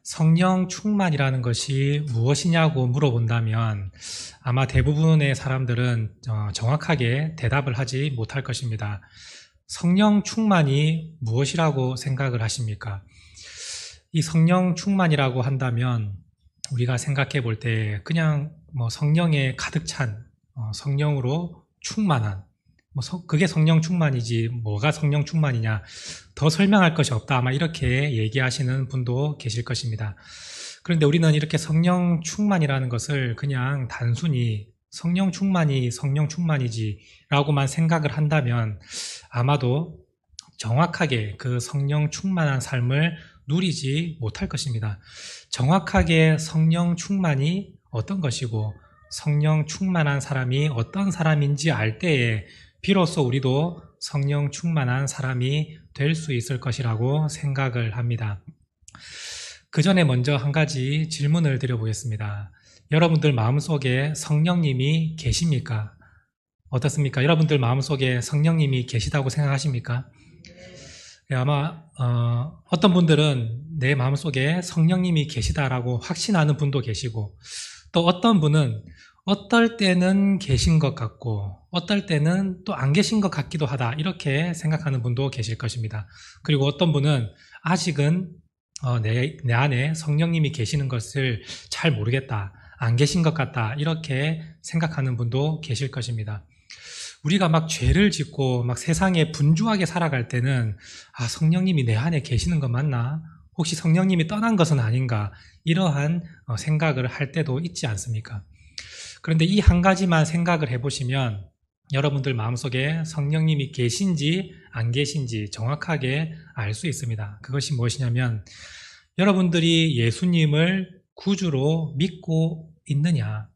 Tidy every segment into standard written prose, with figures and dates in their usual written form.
성령 충만이라는 것이 무엇이냐고 물어본다면 아마 대부분의 사람들은 정확하게 대답을 하지 못할 것입니다. 성령 충만이 무엇이라고 생각을 하십니까? 이 성령 충만이라고 한다면 우리가 생각해 볼 때 그냥 성령에 가득 찬 성령으로 충만한 그게 성령 충만이지 뭐가 성령 충만이냐 더 설명할 것이 없다 아마 이렇게 얘기하시는 분도 계실 것입니다. 그런데 우리는 이렇게 성령 충만이라는 것을 그냥 단순히 성령 충만이지 라고만 생각을 한다면 아마도 정확하게 그 성령 충만한 삶을 누리지 못할 것입니다. 정확하게 성령 충만이 어떤 것이고 성령 충만한 사람이 어떤 사람인지 알 때에 비로소 우리도 성령 충만한 사람이 될 수 있을 것이라고 생각을 합니다. 그 전에 먼저 한 가지 질문을 드려보겠습니다. 여러분들 마음속에 성령님이 계십니까? 어떻습니까? 여러분들 마음속에 성령님이 계시다고 생각하십니까? 아마 어떤 분들은 내 마음속에 성령님이 계시다라고 확신하는 분도 계시고 또 어떤 분은 어떨 때는 계신 것 같고 어떨 때는 또 안 계신 것 같기도 하다 이렇게 생각하는 분도 계실 것입니다. 그리고 어떤 분은 아직은 내 안에 성령님이 계시는 것을 잘 모르겠다, 안 계신 것 같다 이렇게 생각하는 분도 계실 것입니다. 우리가 막 죄를 짓고 막 세상에 분주하게 살아갈 때는 성령님이 내 안에 계시는 것 맞나? 혹시 성령님이 떠난 것은 아닌가? 이러한 생각을 할 때도 있지 않습니까? 그런데 이 한 가지만 생각을 해보시면 여러분들 마음속에 성령님이 계신지 안 계신지 정확하게 알 수 있습니다. 그것이 무엇이냐면 여러분들이 예수님을 구주로 믿고 있느냐,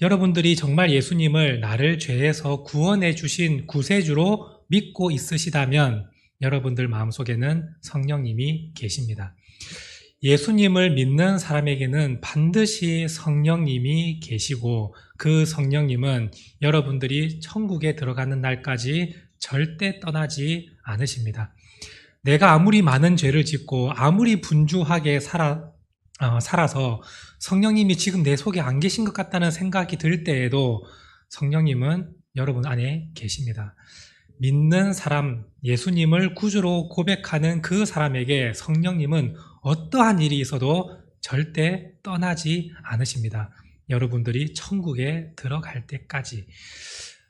여러분들이 정말 예수님을 나를 죄에서 구원해 주신 구세주로 믿고 있으시다면 여러분들 마음속에는 성령님이 계십니다. 예수님을 믿는 사람에게는 반드시 성령님이 계시고 그 성령님은 여러분들이 천국에 들어가는 날까지 절대 떠나지 않으십니다. 내가 아무리 많은 죄를 짓고 아무리 분주하게 살아서 성령님이 지금 내 속에 안 계신 것 같다는 생각이 들 때에도 성령님은 여러분 안에 계십니다. 믿는 사람, 예수님을 구주로 고백하는 그 사람에게 성령님은 어떠한 일이 있어도 절대 떠나지 않으십니다. 여러분들이 천국에 들어갈 때까지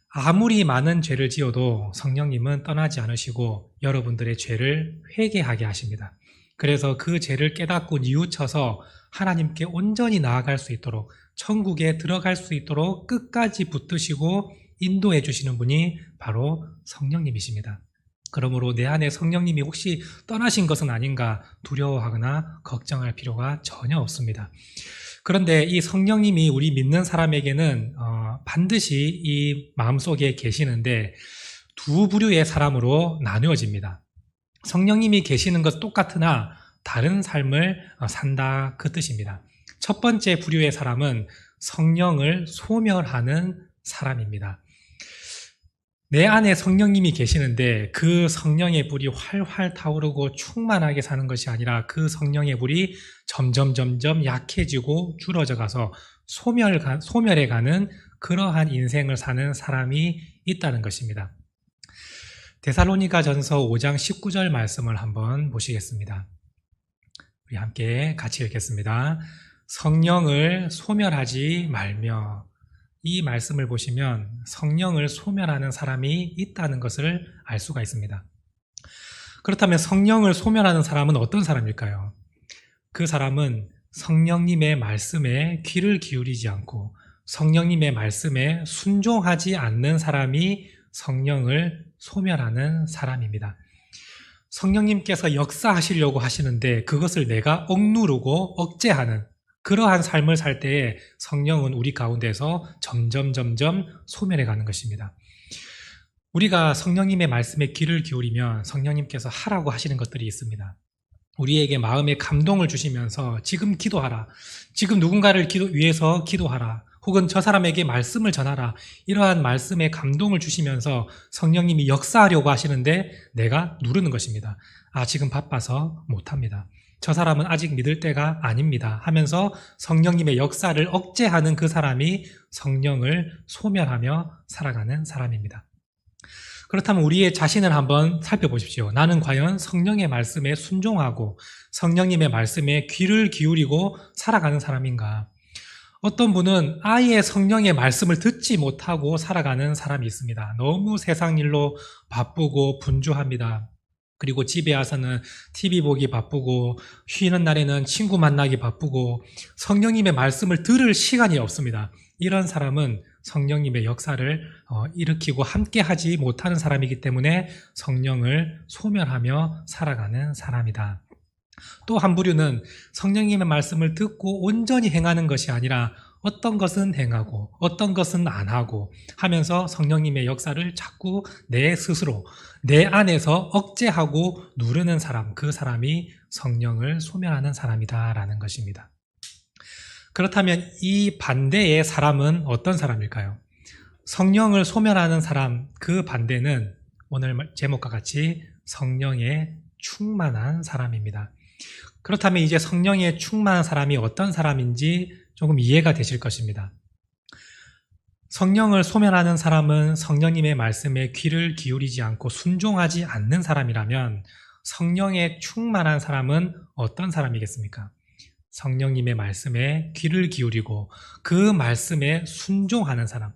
아무리 많은 죄를 지어도 성령님은 떠나지 않으시고 여러분들의 죄를 회개하게 하십니다. 그래서 그 죄를 깨닫고 뉘우쳐서 하나님께 온전히 나아갈 수 있도록 천국에 들어갈 수 있도록 끝까지 붙드시고 인도해 주시는 분이 바로 성령님이십니다. 그러므로 내 안에 성령님이 혹시 떠나신 것은 아닌가 두려워하거나 걱정할 필요가 전혀 없습니다. 그런데 이 성령님이 우리 믿는 사람에게는 반드시 이 마음속에 계시는데 두 부류의 사람으로 나누어집니다. 성령님이 계시는 것 똑같으나 다른 삶을 산다 그 뜻입니다. 첫 번째 부류의 사람은 성령을 소멸하는 사람입니다. 내 안에 성령님이 계시는데 그 성령의 불이 활활 타오르고 충만하게 사는 것이 아니라 그 성령의 불이 점점 약해지고 줄어져 가서 소멸해 가는 그러한 인생을 사는 사람이 있다는 것입니다. 데살로니가전서 5장 19절 말씀을 한번 보시겠습니다. 우리 함께 같이 읽겠습니다. 성령을 소멸하지 말며. 이 말씀을 보시면 성령을 소멸하는 사람이 있다는 것을 알 수가 있습니다. 그렇다면 성령을 소멸하는 사람은 어떤 사람일까요? 그 사람은 성령님의 말씀에 귀를 기울이지 않고 성령님의 말씀에 순종하지 않는 사람이 성령을 소멸하는 사람입니다. 성령님께서 역사하시려고 하시는데 그것을 내가 억누르고 억제하는 그러한 삶을 살 때에 성령은 우리 가운데서 점점 소멸해 가는 것입니다. 우리가 성령님의 말씀에 귀를 기울이면 성령님께서 하라고 하시는 것들이 있습니다. 우리에게 마음의 감동을 주시면서 지금 기도하라, 지금 누군가를 위해서 기도하라, 혹은 저 사람에게 말씀을 전하라, 이러한 말씀에 감동을 주시면서 성령님이 역사하려고 하시는데 내가 누르는 것입니다. 지금 바빠서 못합니다. 저 사람은 아직 믿을 때가 아닙니다 하면서 성령님의 역사를 억제하는 그 사람이 성령을 소멸하며 살아가는 사람입니다. 그렇다면 우리의 자신을 한번 살펴보십시오. 나는 과연 성령의 말씀에 순종하고 성령님의 말씀에 귀를 기울이고 살아가는 사람인가? 어떤 분은 아예 성령의 말씀을 듣지 못하고 살아가는 사람이 있습니다. 너무 세상 일로 바쁘고 분주합니다. 그리고 집에 와서는 TV 보기 바쁘고 쉬는 날에는 친구 만나기 바쁘고 성령님의 말씀을 들을 시간이 없습니다. 이런 사람은 성령님의 역사를 일으키고 함께 하지 못하는 사람이기 때문에 성령을 소멸하며 살아가는 사람이다. 또 한 부류는 성령님의 말씀을 듣고 온전히 행하는 것이 아니라 어떤 것은 행하고 어떤 것은 안 하고 하면서 성령님의 역사를 자꾸 내 스스로 내 안에서 억제하고 누르는 사람, 그 사람이 성령을 소멸하는 사람이다라는 것입니다. 그렇다면 이 반대의 사람은 어떤 사람일까요? 성령을 소멸하는 사람, 그 반대는 오늘 제목과 같이 성령에 충만한 사람입니다. 그렇다면 이제 성령에 충만한 사람이 어떤 사람인지 조금 이해가 되실 것입니다. 성령을 소멸하는 사람은 성령님의 말씀에 귀를 기울이지 않고 순종하지 않는 사람이라면 성령에 충만한 사람은 어떤 사람이겠습니까? 성령님의 말씀에 귀를 기울이고 그 말씀에 순종하는 사람,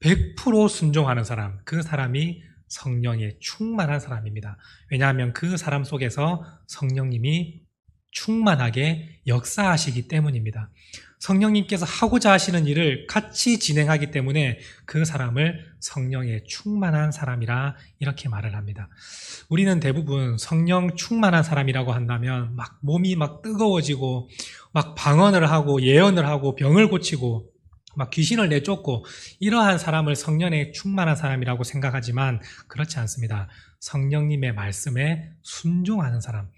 100% 순종하는 사람, 그 사람이 성령에 충만한 사람입니다. 왜냐하면 그 사람 속에서 성령님이 충만하게 역사하시기 때문입니다. 성령님께서 하고자 하시는 일을 같이 진행하기 때문에 그 사람을 성령에 충만한 사람이라 이렇게 말을 합니다. 우리는 대부분 성령 충만한 사람이라고 한다면 막 몸이 막 뜨거워지고 막 방언을 하고 예언을 하고 병을 고치고 막 귀신을 내쫓고 이러한 사람을 성령에 충만한 사람이라고 생각하지만 그렇지 않습니다. 성령님의 말씀에 순종하는 사람.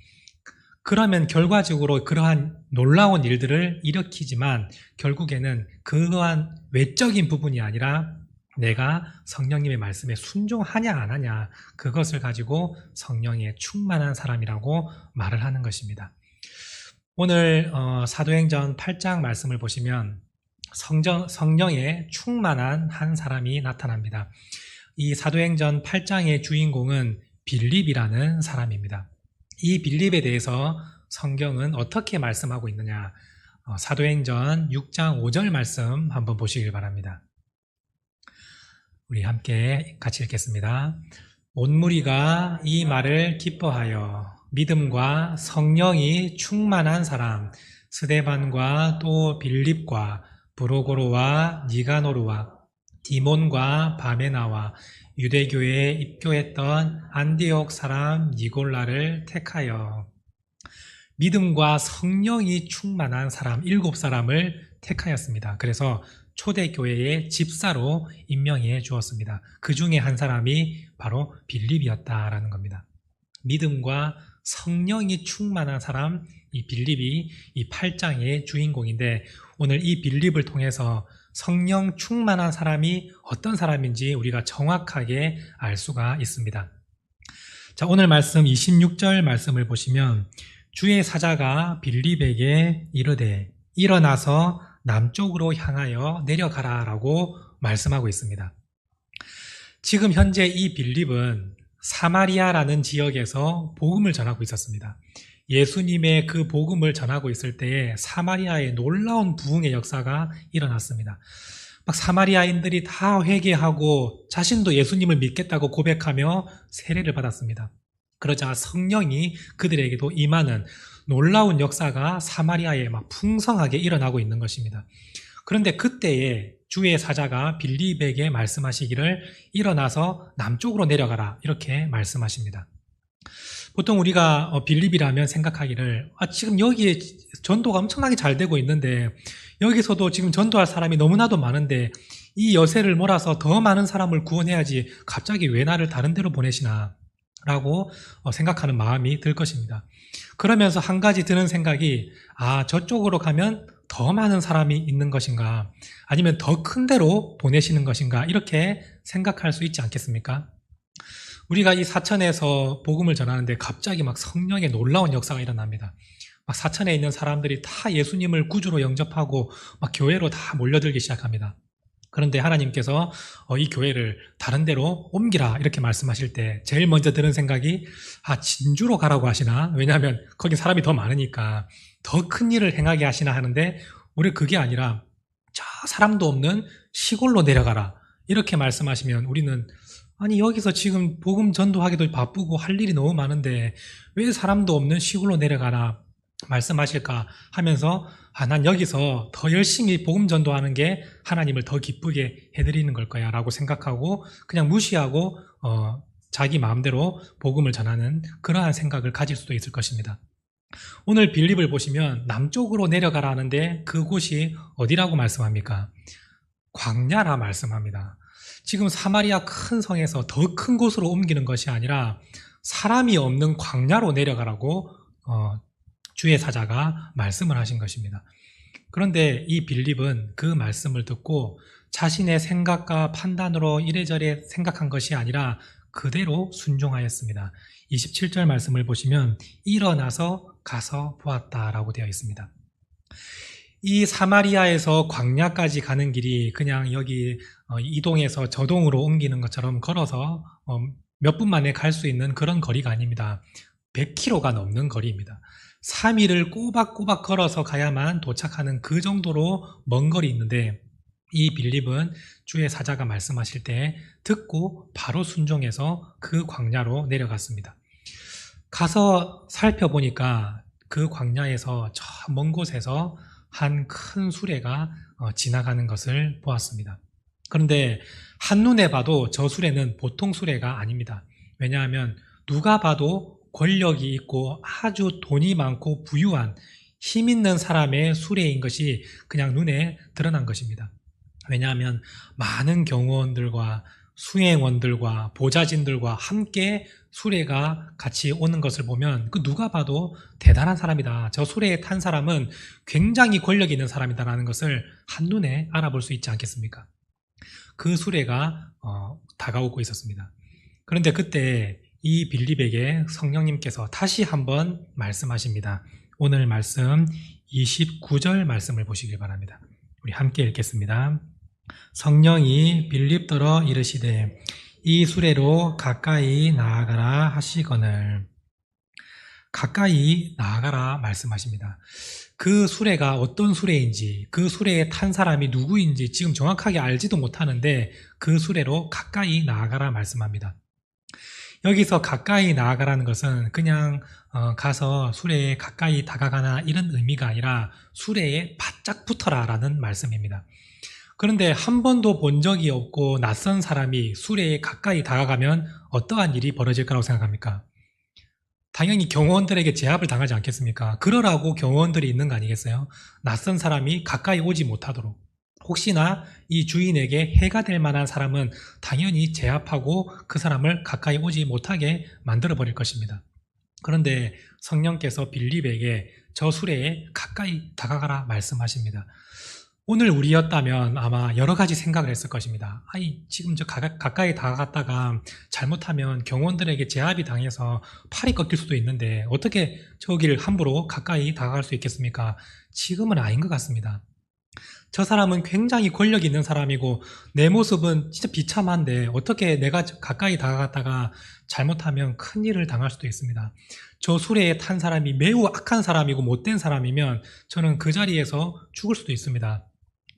그러면 결과적으로 그러한 놀라운 일들을 일으키지만 결국에는 그러한 외적인 부분이 아니라 내가 성령님의 말씀에 순종하냐 안 하냐, 그것을 가지고 성령에 충만한 사람이라고 말을 하는 것입니다. 오늘 사도행전 8장 말씀을 보시면 성령에 충만한 한 사람이 나타납니다. 이 사도행전 8장의 주인공은 빌립이라는 사람입니다. 이 빌립에 대해서 성경은 어떻게 말씀하고 있느냐, 사도행전 6장 5절 말씀 한번 보시길 바랍니다. 우리 함께 같이 읽겠습니다. 온 무리가 이 말을 기뻐하여 믿음과 성령이 충만한 사람 스데반과 또 빌립과 브로고로와 니가노르와 디몬과 바메나와 유대교회에 입교했던 안디옥 사람 니골라를 택하여 믿음과 성령이 충만한 사람 7사람을 택하였습니다. 그래서 초대교회의 집사로 임명해 주었습니다. 그 중에 한 사람이 바로 빌립이었다라는 겁니다. 믿음과 성령이 충만한 사람, 이 빌립이 이 8장의 주인공인데 오늘 이 빌립을 통해서 성령 충만한 사람이 어떤 사람인지 우리가 정확하게 알 수가 있습니다. 자, 오늘 말씀 26절 말씀을 보시면 주의 사자가 빌립에게 이르되 일어나서 남쪽으로 향하여 내려가라 라고 말씀하고 있습니다. 지금 현재 이 빌립은 사마리아라는 지역에서 복음을 전하고 있었습니다. 예수님의 그 복음을 전하고 있을 때에 사마리아에 놀라운 부흥의 역사가 일어났습니다. 막 사마리아인들이 다 회개하고 자신도 예수님을 믿겠다고 고백하며 세례를 받았습니다. 그러자 성령이 그들에게도 임하는 놀라운 역사가 사마리아에 막 풍성하게 일어나고 있는 것입니다. 그런데 그때에 주의 사자가 빌립에게 말씀하시기를 일어나서 남쪽으로 내려가라 이렇게 말씀하십니다. 보통 우리가 빌립이라면 생각하기를 지금 여기에 전도가 엄청나게 잘 되고 있는데 여기서도 지금 전도할 사람이 너무나도 많은데 이 여세를 몰아서 더 많은 사람을 구원해야지 갑자기 왜 나를 다른 데로 보내시나 라고 생각하는 마음이 들 것입니다. 그러면서 한 가지 드는 생각이 저쪽으로 가면 더 많은 사람이 있는 것인가 아니면 더 큰 데로 보내시는 것인가 이렇게 생각할 수 있지 않겠습니까? 우리가 이 사천에서 복음을 전하는데 갑자기 막 성령의 놀라운 역사가 일어납니다. 막 사천에 있는 사람들이 다 예수님을 구주로 영접하고 막 교회로 다 몰려들기 시작합니다. 그런데 하나님께서 이 교회를 다른 데로 옮기라 이렇게 말씀하실 때 제일 먼저 드는 생각이 진주로 가라고 하시나? 왜냐하면 거기 사람이 더 많으니까 더 큰 일을 행하게 하시나 하는데 우리 그게 아니라 저 사람도 없는 시골로 내려가라 이렇게 말씀하시면 우리는 아니 여기서 지금 복음 전도하기도 바쁘고 할 일이 너무 많은데 왜 사람도 없는 시골로 내려가라 말씀하실까 하면서 난 여기서 더 열심히 복음 전도하는 게 하나님을 더 기쁘게 해드리는 걸 거야 라고 생각하고 그냥 무시하고 자기 마음대로 복음을 전하는 그러한 생각을 가질 수도 있을 것입니다. 오늘 빌립을 보시면 남쪽으로 내려가라 하는데 그곳이 어디라고 말씀합니까? 광야라 말씀합니다. 지금 사마리아 큰 성에서 더 큰 곳으로 옮기는 것이 아니라 사람이 없는 광야로 내려가라고 주의 사자가 말씀을 하신 것입니다. 그런데 이 빌립은 그 말씀을 듣고 자신의 생각과 판단으로 이래저래 생각한 것이 아니라 그대로 순종하였습니다. 27절 말씀을 보시면 일어나서 가서 보았다라고 되어 있습니다. 이 사마리아에서 광야까지 가는 길이 그냥 여기 이동해서 저동으로 옮기는 것처럼 걸어서 몇 분 만에 갈 수 있는 그런 거리가 아닙니다. 100km가 넘는 거리입니다. 3일을 꼬박꼬박 걸어서 가야만 도착하는 그 정도로 먼 거리 있는데 이 빌립은 주의 사자가 말씀하실 때 듣고 바로 순종해서 그 광야로 내려갔습니다. 가서 살펴보니까 그 광야에서 저 먼 곳에서 한 큰 수레가 지나가는 것을 보았습니다. 그런데 한눈에 봐도 저 수레는 보통 수레가 아닙니다. 왜냐하면 누가 봐도 권력이 있고 아주 돈이 많고 부유한 힘 있는 사람의 수레인 것이 그냥 눈에 드러난 것입니다. 왜냐하면 많은 경호원들과 수행원들과 보좌진들과 함께 수레가 같이 오는 것을 보면 그 누가 봐도 대단한 사람이다. 저 수레에 탄 사람은 굉장히 권력이 있는 사람이다라는 것을 한눈에 알아볼 수 있지 않겠습니까? 그 수레가 다가오고 있었습니다. 그런데 그때 이 빌립에게 성령님께서 다시 한번 말씀하십니다. 오늘 말씀 29절 말씀을 보시길 바랍니다. 우리 함께 읽겠습니다. 성령이 빌립더러 이르시되 이 수레로 가까이 나아가라 하시거늘. 가까이 나아가라 말씀하십니다. 그 수레가 어떤 수레인지 그 수레에 탄 사람이 누구인지 지금 정확하게 알지도 못하는데 그 수레로 가까이 나아가라 말씀합니다. 여기서 가까이 나아가라는 것은 그냥 가서 수레에 가까이 다가가나 이런 의미가 아니라 수레에 바짝 붙어라 라는 말씀입니다. 그런데 한 번도 본 적이 없고 낯선 사람이 수레에 가까이 다가가면 어떠한 일이 벌어질 거라고 생각합니까? 당연히 경호원들에게 제압을 당하지 않겠습니까? 그러라고 경호원들이 있는 거 아니겠어요? 낯선 사람이 가까이 오지 못하도록. 혹시나 이 주인에게 해가 될 만한 사람은 당연히 제압하고 그 사람을 가까이 오지 못하게 만들어 버릴 것입니다. 그런데 성령께서 빌립에게 저 수레에 가까이 다가가라 말씀하십니다. 오늘 우리였다면 아마 여러 가지 생각을 했을 것입니다. 지금 저 가까이 다가갔다가 잘못하면 경호원들에게 제압이 당해서 팔이 꺾일 수도 있는데 어떻게 저길 함부로 가까이 다가갈 수 있겠습니까? 지금은 아닌 것 같습니다. 저 사람은 굉장히 권력 있는 사람이고 내 모습은 진짜 비참한데 어떻게 내가 가까이 다가갔다가 잘못하면 큰일을 당할 수도 있습니다. 저 수레에 탄 사람이 매우 악한 사람이고 못된 사람이면 저는 그 자리에서 죽을 수도 있습니다.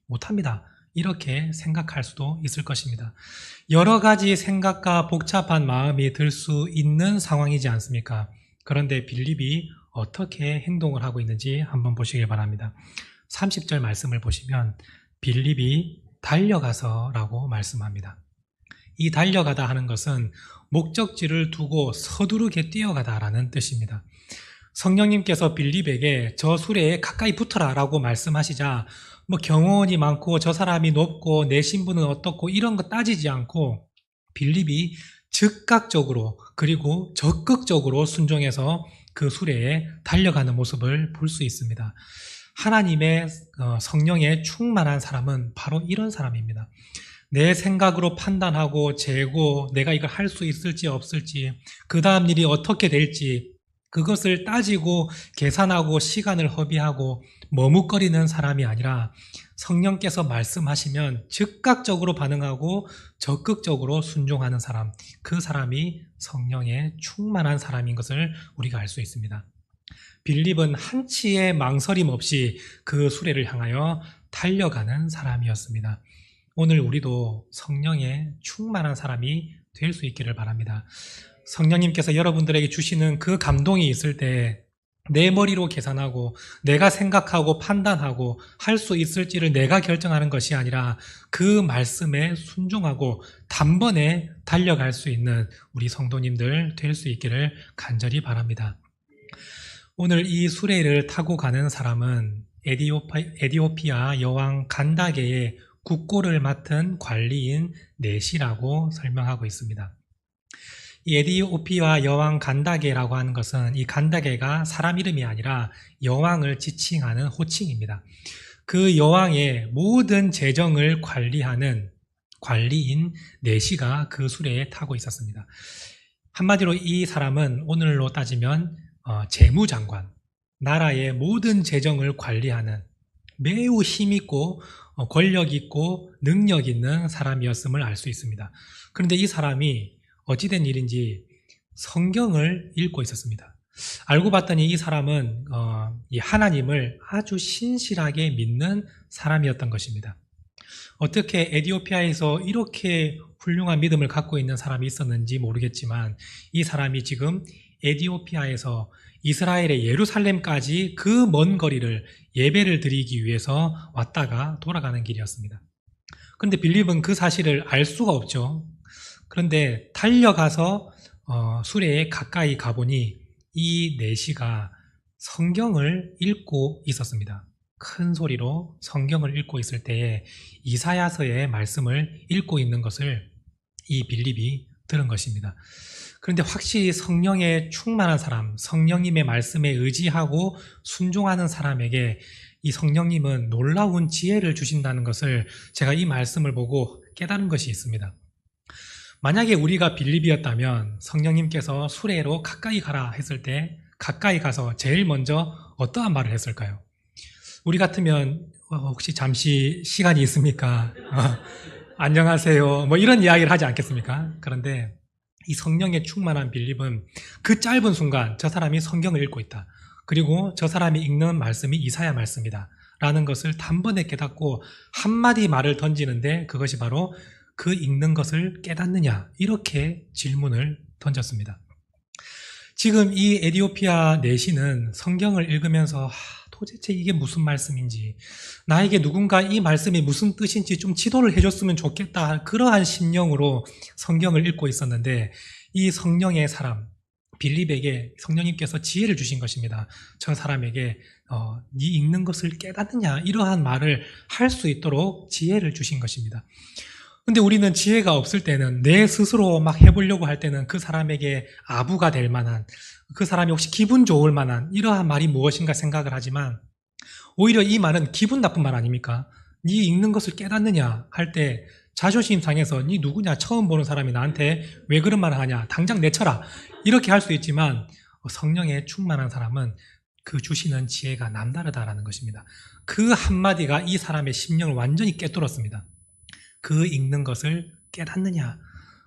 못합니다. 이렇게 생각할 수도 있을 것입니다. 여러 가지 생각과 복잡한 마음이 들 수 있는 상황이지 않습니까? 그런데 빌립이 어떻게 행동을 하고 있는지 한번 보시길 바랍니다. 30절 말씀을 보시면 빌립이 달려가서 라고 말씀합니다. 이 달려가다 하는 것은 목적지를 두고 서두르게 뛰어가다 라는 뜻입니다. 성령님께서 빌립에게 저 수레에 가까이 붙어라 라고 말씀하시자 경호원이 많고 저 사람이 높고 내 신분은 어떻고 이런 거 따지지 않고 빌립이 즉각적으로 그리고 적극적으로 순종해서 그 수레에 달려가는 모습을 볼 수 있습니다. 하나님의 성령에 충만한 사람은 바로 이런 사람입니다. 내 생각으로 판단하고 재고 내가 이걸 할 수 있을지 없을지 그 다음 일이 어떻게 될지 그것을 따지고 계산하고 시간을 허비하고 머뭇거리는 사람이 아니라 성령께서 말씀하시면 즉각적으로 반응하고 적극적으로 순종하는 사람, 그 사람이 성령에 충만한 사람인 것을 우리가 알 수 있습니다. 빌립은 한치의 망설임 없이 그 수레를 향하여 달려가는 사람이었습니다. 오늘 우리도 성령에 충만한 사람이 될 수 있기를 바랍니다. 성령님께서 여러분들에게 주시는 그 감동이 있을 때 내 머리로 계산하고 내가 생각하고 판단하고 할 수 있을지를 내가 결정하는 것이 아니라 그 말씀에 순종하고 단번에 달려갈 수 있는 우리 성도님들 될 수 있기를 간절히 바랍니다. 오늘 이 수레를 타고 가는 사람은 에디오피아 여왕 간다게의 국고를 맡은 관리인 넷이라고 설명하고 있습니다. 이 에디오피아 여왕 간다게라고 하는 것은 이 간다게가 사람 이름이 아니라 여왕을 지칭하는 호칭입니다. 그 여왕의 모든 재정을 관리하는 관리인 넷이가 그 수레에 타고 있었습니다. 한마디로 이 사람은 오늘로 따지면 재무장관, 나라의 모든 재정을 관리하는 매우 힘있고 권력 있고 능력 있는 사람이었음을 알 수 있습니다. 그런데 이 사람이 어찌된 일인지 성경을 읽고 있었습니다. 알고 봤더니 이 사람은 이 하나님을 아주 신실하게 믿는 사람이었던 것입니다. 어떻게 에디오피아에서 이렇게 훌륭한 믿음을 갖고 있는 사람이 있었는지 모르겠지만 이 사람이 지금 에디오피아에서 이스라엘의 예루살렘까지 그 먼 거리를 예배를 드리기 위해서 왔다가 돌아가는 길이었습니다. 그런데 빌립은 그 사실을 알 수가 없죠. 그런데 달려가서 수레에 가까이 가보니 이 넷이가 성경을 읽고 있었습니다. 큰 소리로 성경을 읽고 있을 때에 이사야서의 말씀을 읽고 있는 것을 이 빌립이 들은 것입니다. 그런데 확실히 성령에 충만한 사람, 성령님의 말씀에 의지하고 순종하는 사람에게 이 성령님은 놀라운 지혜를 주신다는 것을 제가 이 말씀을 보고 깨달은 것이 있습니다. 만약에 우리가 빌립이었다면 성령님께서 수레로 가까이 가라 했을 때 가까이 가서 제일 먼저 어떠한 말을 했을까요? 우리 같으면 혹시 잠시 시간이 있습니까? 안녕하세요. 뭐 이런 이야기를 하지 않겠습니까? 그런데 이 성령에 충만한 빌립은 그 짧은 순간 저 사람이 성경을 읽고 있다. 그리고 저 사람이 읽는 말씀이 이사야 말씀이다. 라는 것을 단번에 깨닫고 한마디 말을 던지는데 그것이 바로 그 읽는 것을 깨닫느냐? 이렇게 질문을 던졌습니다. 지금 이 에디오피아 내시는 성경을 읽으면서 도대체 이게 무슨 말씀인지, 나에게 누군가 이 말씀이 무슨 뜻인지 좀 지도를 해줬으면 좋겠다, 그러한 심령으로 성경을 읽고 있었는데 이 성령의 사람 빌립에게 성령님께서 지혜를 주신 것입니다. 저 사람에게 네 읽는 것을 깨닫느냐, 이러한 말을 할 수 있도록 지혜를 주신 것입니다. 근데 우리는 지혜가 없을 때는 내 스스로 막 해보려고 할 때는 그 사람에게 아부가 될 만한, 그 사람이 혹시 기분 좋을 만한 이러한 말이 무엇인가 생각을 하지만 오히려 이 말은 기분 나쁜 말 아닙니까? 네 읽는 것을 깨닫느냐 할 때 자존심 상해서 네 누구냐, 처음 보는 사람이 나한테 왜 그런 말을 하냐, 당장 내쳐라, 이렇게 할 수 있지만 성령에 충만한 사람은 그 주시는 지혜가 남다르다라는 것입니다. 그 한마디가 이 사람의 심령을 완전히 꿰뚫었습니다. 그 읽는 것을 깨닫느냐.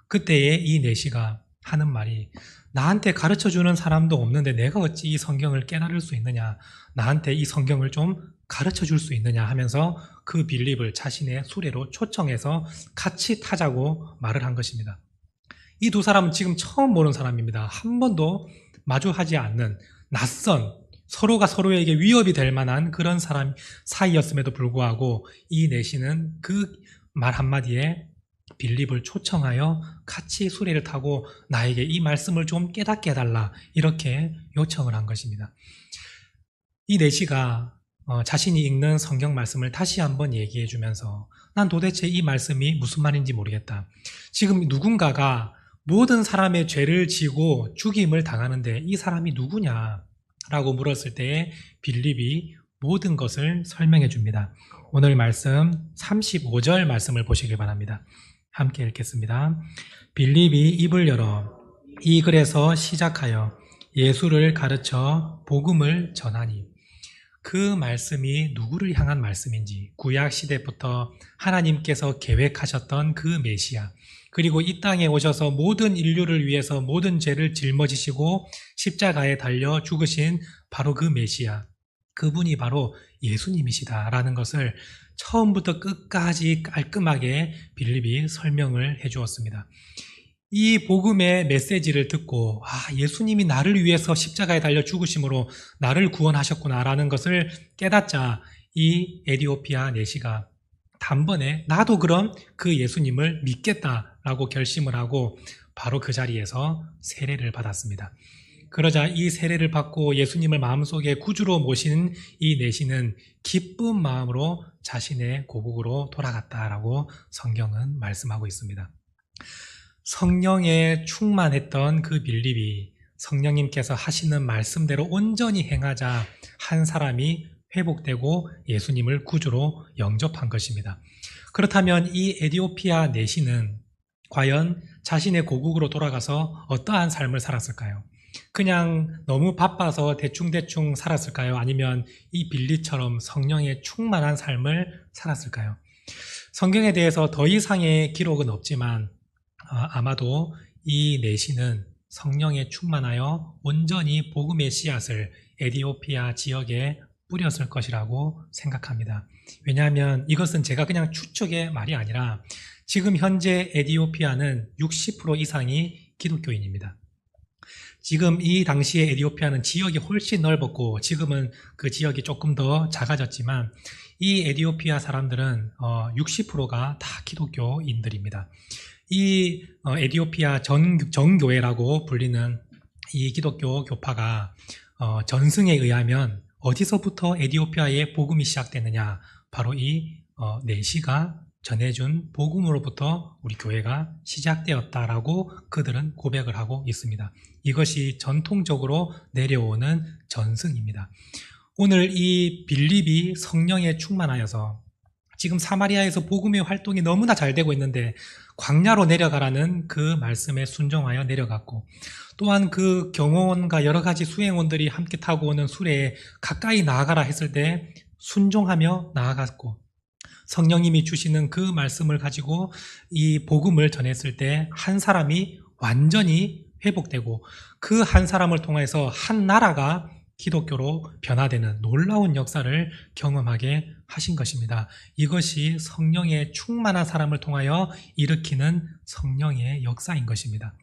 그때에 이 내시가 하는 말이, 나한테 가르쳐주는 사람도 없는데 내가 어찌 이 성경을 깨달을 수 있느냐, 나한테 이 성경을 좀 가르쳐줄 수 있느냐 하면서 그 빌립을 자신의 수레로 초청해서 같이 타자고 말을 한 것입니다. 이 두 사람은 지금 처음 보는 사람입니다. 한 번도 마주하지 않는 낯선, 서로가 서로에게 위협이 될 만한 그런 사람 사이였음에도 불구하고 이 내시는 그 말 한마디에 빌립을 초청하여 같이 수레를 타고 나에게 이 말씀을 좀 깨닫게 해달라, 이렇게 요청을 한 것입니다. 이 내시가 자신이 읽는 성경 말씀을 다시 한번 얘기해 주면서 난 도대체 이 말씀이 무슨 말인지 모르겠다. 지금 누군가가 모든 사람의 죄를 지고 죽임을 당하는데 이 사람이 누구냐? 라고 물었을 때에 빌립이 모든 것을 설명해 줍니다. 오늘 말씀 35절 말씀을 보시길 바랍니다. 함께 읽겠습니다. 빌립이 입을 열어 이 글에서 시작하여 예수를 가르쳐 복음을 전하니. 그 말씀이 누구를 향한 말씀인지, 구약 시대부터 하나님께서 계획하셨던 그 메시아, 그리고 이 땅에 오셔서 모든 인류를 위해서 모든 죄를 짊어지시고 십자가에 달려 죽으신 바로 그 메시아, 그분이 바로 예수님이시다라는 것을 처음부터 끝까지 깔끔하게 빌립이 설명을 해주었습니다. 이 복음의 메시지를 듣고 예수님이 나를 위해서 십자가에 달려 죽으심으로 나를 구원하셨구나라는 것을 깨닫자 이 에디오피아 내시가 단번에 나도 그럼 그 예수님을 믿겠다라고 결심을 하고 바로 그 자리에서 세례를 받았습니다. 그러자 이 세례를 받고 예수님을 마음속에 구주로 모신 이 내시는 기쁜 마음으로 자신의 고국으로 돌아갔다라고 성경은 말씀하고 있습니다. 성령에 충만했던 그 빌립이 성령님께서 하시는 말씀대로 온전히 행하자 한 사람이 회복되고 예수님을 구주로 영접한 것입니다. 그렇다면 이 에디오피아 내시는 과연 자신의 고국으로 돌아가서 어떠한 삶을 살았을까요? 그냥 너무 바빠서 대충대충 살았을까요? 아니면 이 빌립처럼 성령에 충만한 삶을 살았을까요? 성경에 대해서 더 이상의 기록은 없지만 아마도 이 내시는 성령에 충만하여 온전히 복음의 씨앗을 에디오피아 지역에 뿌렸을 것이라고 생각합니다. 왜냐하면 이것은 제가 그냥 추측의 말이 아니라 지금 현재 에디오피아는 60% 이상이 기독교인입니다. 지금 이 당시에 에디오피아는 지역이 훨씬 넓었고 지금은 그 지역이 조금 더 작아졌지만 이 에디오피아 사람들은 60%가 다 기독교인들입니다. 이 에디오피아 정교회라고 불리는 이 기독교 교파가 전승에 의하면 어디서부터 에디오피아의 복음이 시작되느냐, 바로 이 내시가 전해준 복음으로부터 우리 교회가 시작되었다라고 그들은 고백을 하고 있습니다. 이것이 전통적으로 내려오는 전승입니다. 오늘 이 빌립이 성령에 충만하여서 지금 사마리아에서 복음의 활동이 너무나 잘 되고 있는데 광야로 내려가라는 그 말씀에 순종하여 내려갔고, 또한 그 경호원과 여러 가지 수행원들이 함께 타고 오는 수레에 가까이 나아가라 했을 때 순종하며 나아갔고, 성령님이 주시는 그 말씀을 가지고 이 복음을 전했을 때 한 사람이 완전히 회복되고 그 한 사람을 통해서 한 나라가 기독교로 변화되는 놀라운 역사를 경험하게 하신 것입니다. 이것이 성령의 충만한 사람을 통하여 일으키는 성령의 역사인 것입니다.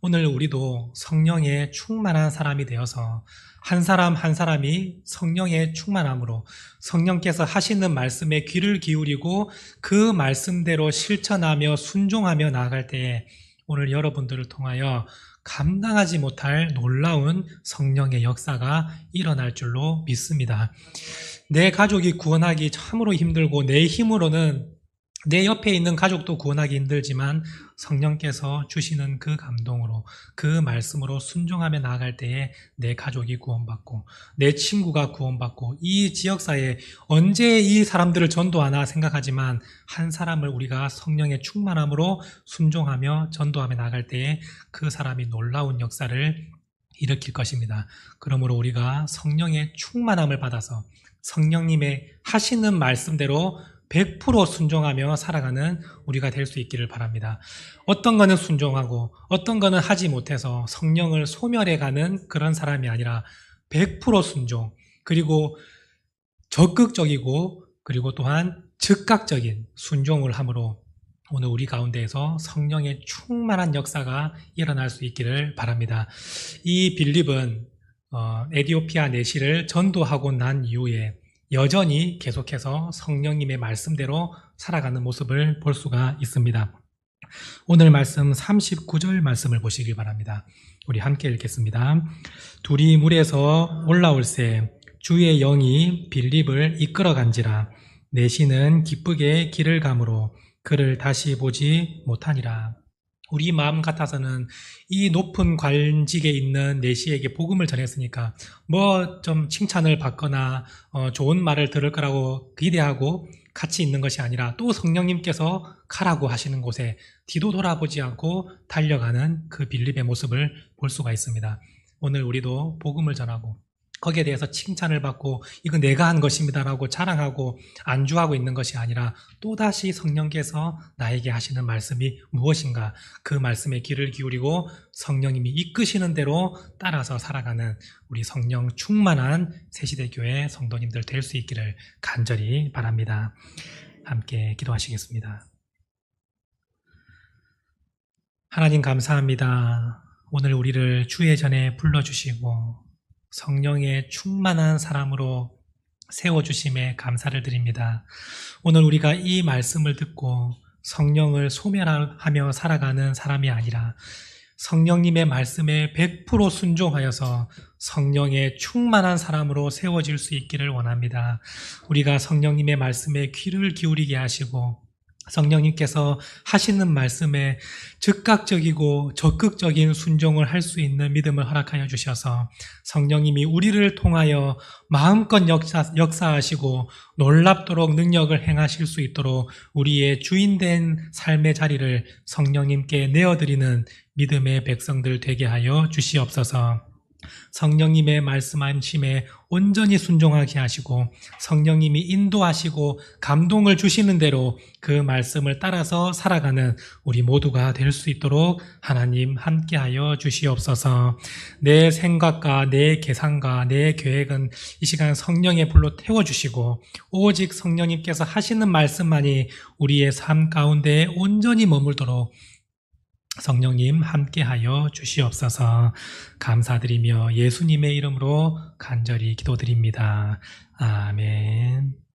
오늘 우리도 성령의 충만한 사람이 되어서 한 사람 한 사람이 성령의 충만함으로 성령께서 하시는 말씀에 귀를 기울이고 그 말씀대로 실천하며 순종하며 나아갈 때에 오늘 여러분들을 통하여 감당하지 못할 놀라운 성령의 역사가 일어날 줄로 믿습니다. 내 가족이 구원하기 참으로 힘들고 내 힘으로는 내 옆에 있는 가족도 구원하기 힘들지만 성령께서 주시는 그 감동으로 그 말씀으로 순종하며 나아갈 때에 내 가족이 구원받고 내 친구가 구원받고 이 지역사회에 언제 이 사람들을 전도하나 생각하지만 한 사람을 우리가 성령의 충만함으로 순종하며 전도하며 나아갈 때에 그 사람이 놀라운 역사를 일으킬 것입니다. 그러므로 우리가 성령의 충만함을 받아서 성령님의 하시는 말씀대로 100% 순종하며 살아가는 우리가 될 수 있기를 바랍니다. 어떤 거는 순종하고 어떤 거는 하지 못해서 성령을 소멸해가는 그런 사람이 아니라 100% 순종, 그리고 적극적이고 그리고 또한 즉각적인 순종을 함으로 오늘 우리 가운데에서 성령의 충만한 역사가 일어날 수 있기를 바랍니다. 이 빌립은 에디오피아 내시를 전도하고 난 이후에 여전히 계속해서 성령님의 말씀대로 살아가는 모습을 볼 수가 있습니다. 오늘 말씀 39절 말씀을 보시기 바랍니다. 우리 함께 읽겠습니다. 둘이 물에서 올라올새 주의 영이 빌립을 이끌어간지라 내시는 기쁘게 길을 가므로 그를 다시 보지 못하니라. 우리 마음 같아서는 이 높은 관직에 있는 내시에게 복음을 전했으니까 뭐 좀 칭찬을 받거나 좋은 말을 들을 거라고 기대하고 같이 있는 것이 아니라 또 성령님께서 가라고 하시는 곳에 뒤도 돌아보지 않고 달려가는 그 빌립의 모습을 볼 수가 있습니다. 오늘 우리도 복음을 전하고 거기에 대해서 칭찬을 받고 이건 내가 한 것입니다라고 자랑하고 안주하고 있는 것이 아니라 또다시 성령께서 나에게 하시는 말씀이 무엇인가, 그 말씀에 귀를 기울이고 성령님이 이끄시는 대로 따라서 살아가는 우리 성령 충만한 새시대교회 성도님들 될 수 있기를 간절히 바랍니다. 함께 기도하시겠습니다. 하나님 감사합니다. 오늘 우리를 주의 전에 불러주시고 성령의 충만한 사람으로 세워주심에 감사를 드립니다. 오늘 우리가 이 말씀을 듣고 성령을 소멸하며 살아가는 사람이 아니라 성령님의 말씀에 100% 순종하여서 성령의 충만한 사람으로 세워질 수 있기를 원합니다. 우리가 성령님의 말씀에 귀를 기울이게 하시고 성령님께서 하시는 말씀에 즉각적이고 적극적인 순종을 할 수 있는 믿음을 허락하여 주셔서 성령님이 우리를 통하여 마음껏 역사하시고 놀랍도록 능력을 행하실 수 있도록 우리의 주인된 삶의 자리를 성령님께 내어드리는 믿음의 백성들 되게 하여 주시옵소서. 성령님의 말씀하심에 온전히 순종하게 하시고 성령님이 인도하시고 감동을 주시는 대로 그 말씀을 따라서 살아가는 우리 모두가 될 수 있도록 하나님 함께하여 주시옵소서. 내 생각과 내 계산과 내 계획은 이 시간 성령의 불로 태워주시고 오직 성령님께서 하시는 말씀만이 우리의 삶 가운데 온전히 머물도록 성령님 함께하여 주시옵소서. 감사드리며 예수님의 이름으로 간절히 기도드립니다. 아멘.